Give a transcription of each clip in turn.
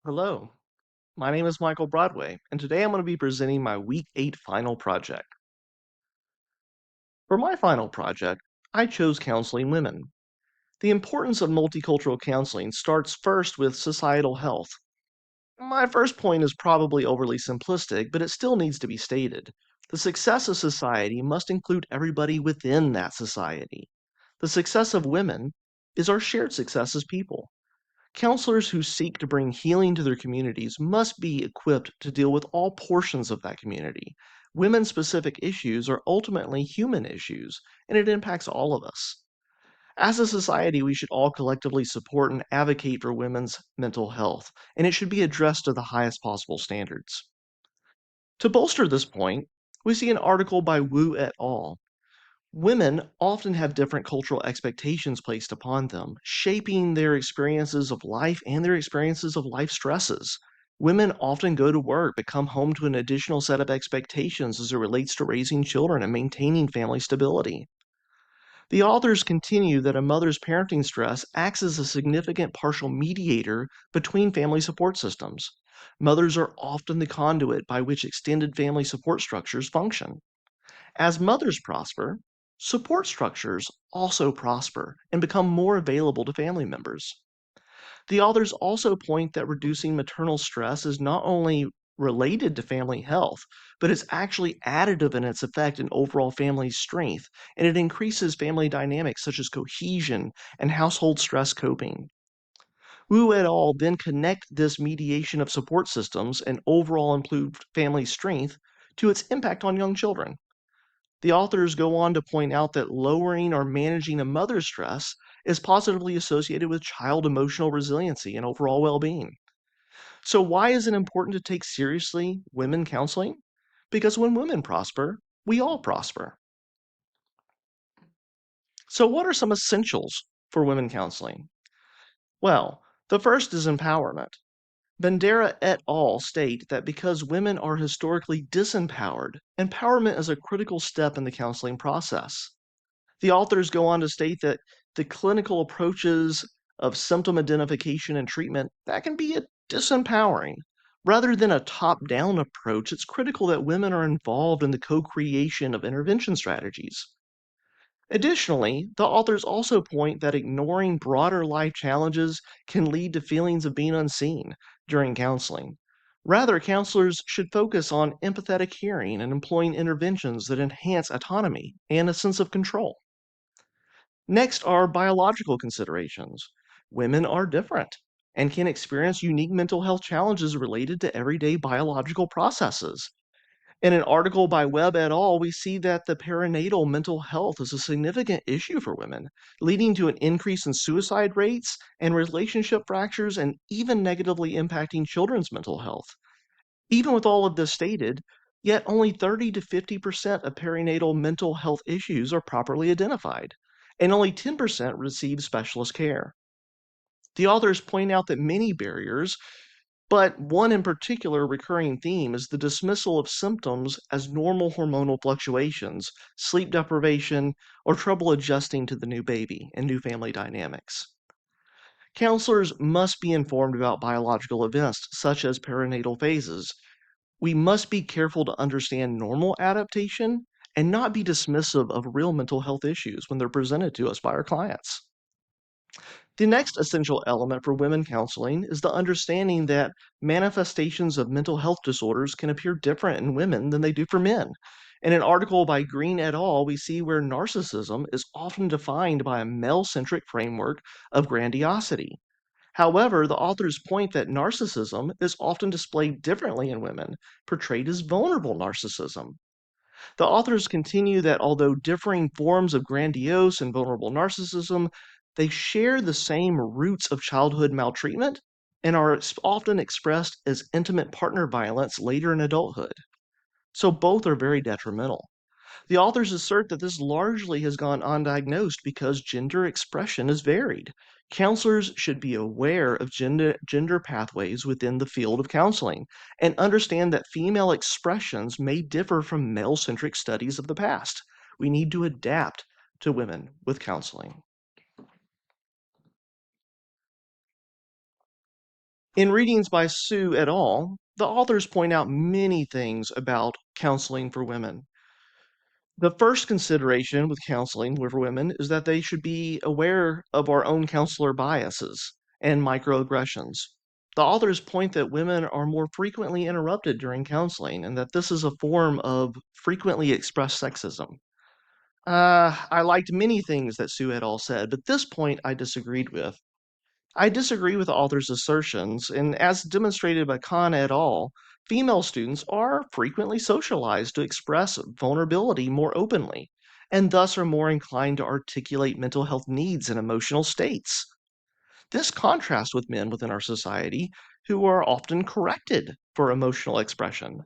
Hello, my name is Michael Broadway, and today I'm going to be presenting my Week 8 final project. For my final project, I chose counseling women. The importance of multicultural counseling starts first with societal health. My first point is probably overly simplistic, but it still needs to be stated. The success of society must include everybody within that society. The success of women is our shared success as people. Counselors who seek to bring healing to their communities must be equipped to deal with all portions of that community. Women specific issues are ultimately human issues, and it impacts all of us. As a society, we should all collectively support and advocate for women's mental health, and it should be addressed to the highest possible standards. To bolster this point, we see an article by Wu et al. Women often have different cultural expectations placed upon them, shaping their experiences of life and their experiences of life stresses. Women often go to work but come home to an additional set of expectations as it relates to raising children and maintaining family stability. The authors continue that a mother's parenting stress acts as a significant partial mediator between family support systems. Mothers are often the conduit by which extended family support structures function. As mothers prosper, support structures also prosper and become more available to family members. The authors also point that reducing maternal stress is not only related to family health, but it's actually additive in its effect in overall family strength, and it increases family dynamics such as cohesion and household stress coping. Wu et al. Then connect this mediation of support systems and overall improved family strength to its impact on young children. The authors go on to point out that lowering or managing a mother's stress is positively associated with child emotional resiliency and overall well being. So, why is it important to take seriously women counseling? Because when women prosper, we all prosper. So, what are some essentials for women counseling? Well, the first is empowerment. Bandera et al. State that because women are historically disempowered, empowerment is a critical step in the counseling process. The authors go on to state that the clinical approaches of symptom identification and treatment that can be disempowering. Rather than a top-down approach, it's critical that women are involved in the co-creation of intervention strategies. Additionally, the authors also point that ignoring broader life challenges can lead to feelings of being unseen during counseling. Rather, counselors should focus on empathetic hearing and employing interventions that enhance autonomy and a sense of control. Next are biological considerations. Women are different and can experience unique mental health challenges related to everyday biological processes. In an article by Webb et al., we see that the perinatal mental health is a significant issue for women, leading to an increase in suicide rates and relationship fractures and even negatively impacting children's mental health. Even with all of this stated, yet only 30 to 50% of perinatal mental health issues are properly identified, and only 10% receive specialist care. The authors point out that many barriers, but one in particular recurring theme is the dismissal of symptoms as normal hormonal fluctuations, sleep deprivation, or trouble adjusting to the new baby and new family dynamics. Counselors must be informed about biological events such as perinatal phases. We must be careful to understand normal adaptation and not be dismissive of real mental health issues when they're presented to us by our clients. The next essential element for women counseling is the understanding that manifestations of mental health disorders can appear different in women than they do for men. In an article by Green et al., we see where narcissism is often defined by a male centric framework of grandiosity. However, the authors point that narcissism is often displayed differently in women, portrayed as vulnerable narcissism. The authors continue that although differing forms of grandiose and vulnerable narcissism, they share the same roots of childhood maltreatment and are often expressed as intimate partner violence later in adulthood. So both are very detrimental. The authors assert that this largely has gone undiagnosed because gender expression is varied. Counselors should be aware of gender pathways within the field of counseling and understand that female expressions may differ from male centric studies of the past. We need to adapt to women with counseling. In readings by Sue et al., the authors point out many things about counseling for women. The first consideration with counseling for women is that they should be aware of our own counselor biases and microaggressions. The authors point that women are more frequently interrupted during counseling and that this is a form of frequently expressed sexism. I liked many things that Sue et al. Said, but this point I disagreed with. I disagree with the author's assertions, and as demonstrated by COUN et al., female students are frequently socialized to express vulnerability more openly, and thus are more inclined to articulate mental health needs and emotional states. This contrasts with men within our society who are often corrected for emotional expression.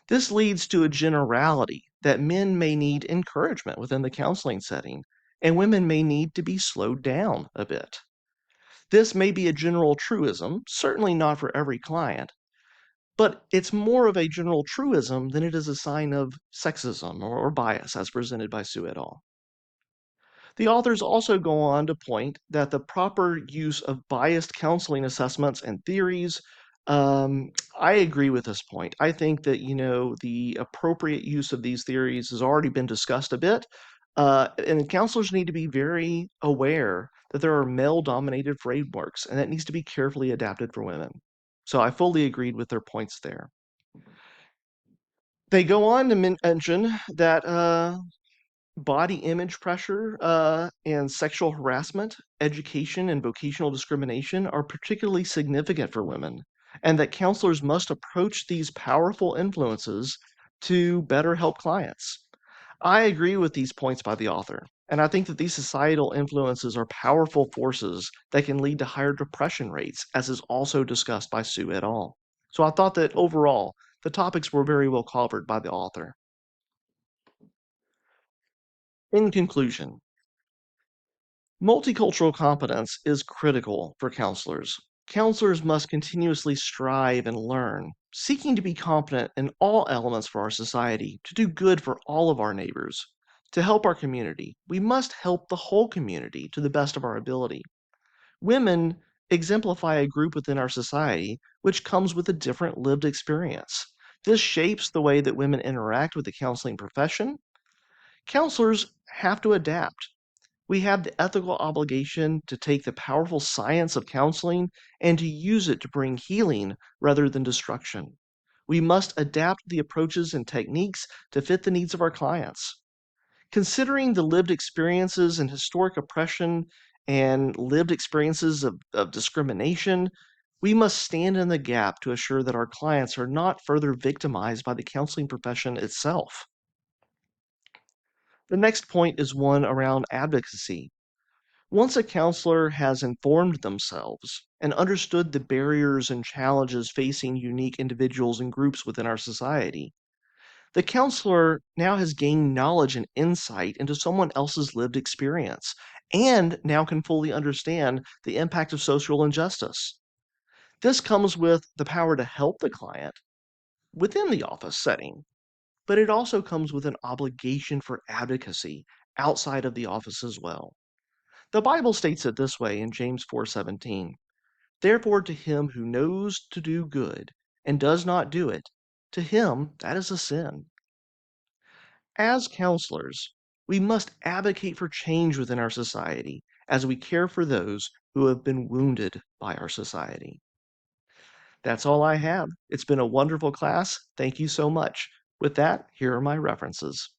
This leads to a generality that men may need encouragement within the counseling setting, and women may need to be slowed down a bit. This may be a general truism, certainly not for every client, but it's more of a general truism than it is a sign of sexism or bias as presented by Sue et al. The authors also go on to point that the proper use of biased counseling assessments and theories. Um, I agree with this point. I think that the appropriate use of these theories has already been discussed a bit, and counselors need to be very aware that there are male-dominated frameworks, and that needs to be carefully adapted for women. So I fully agreed with their points there. They go on to mention that body image pressure and sexual harassment, education, and vocational discrimination are particularly significant for women, and that counselors must approach these powerful influences to better help clients. I agree with these points by the author, and I think that these societal influences are powerful forces that can lead to higher depression rates, as is also discussed by Sue et al. So I thought that overall, the topics were very well covered by the author. In conclusion, multicultural competence is critical for counselors. Counselors must continuously strive and learn, seeking to be competent in all elements for our society, to do good for all of our neighbors. To help our community, we must help the whole community to the best of our ability. Women exemplify a group within our society which comes with a different lived experience. This shapes the way that women interact with the counseling profession. Counselors have to adapt. We have the ethical obligation to take the powerful science of counseling and to use it to bring healing rather than destruction. We must adapt the approaches and techniques to fit the needs of our clients. Considering the lived experiences and historic oppression and lived experiences of discrimination, we must stand in the gap to assure that our clients are not further victimized by the counseling profession itself. The next point is one around advocacy. Once a counselor has informed themselves and understood the barriers and challenges facing unique individuals and groups within our society, the counselor now has gained knowledge and insight into someone else's lived experience and now can fully understand the impact of social injustice. This comes with the power to help the client within the office setting, but it also comes with an obligation for advocacy outside of the office as well. The Bible states it this way in James 4:17. Therefore to him who knows to do good and does not do it, to him that is a sin. As counselors, we must advocate for change within our society as we care for those who have been wounded by our society. That's all I have. It's been a wonderful class. Thank you so much. With that, here are my references.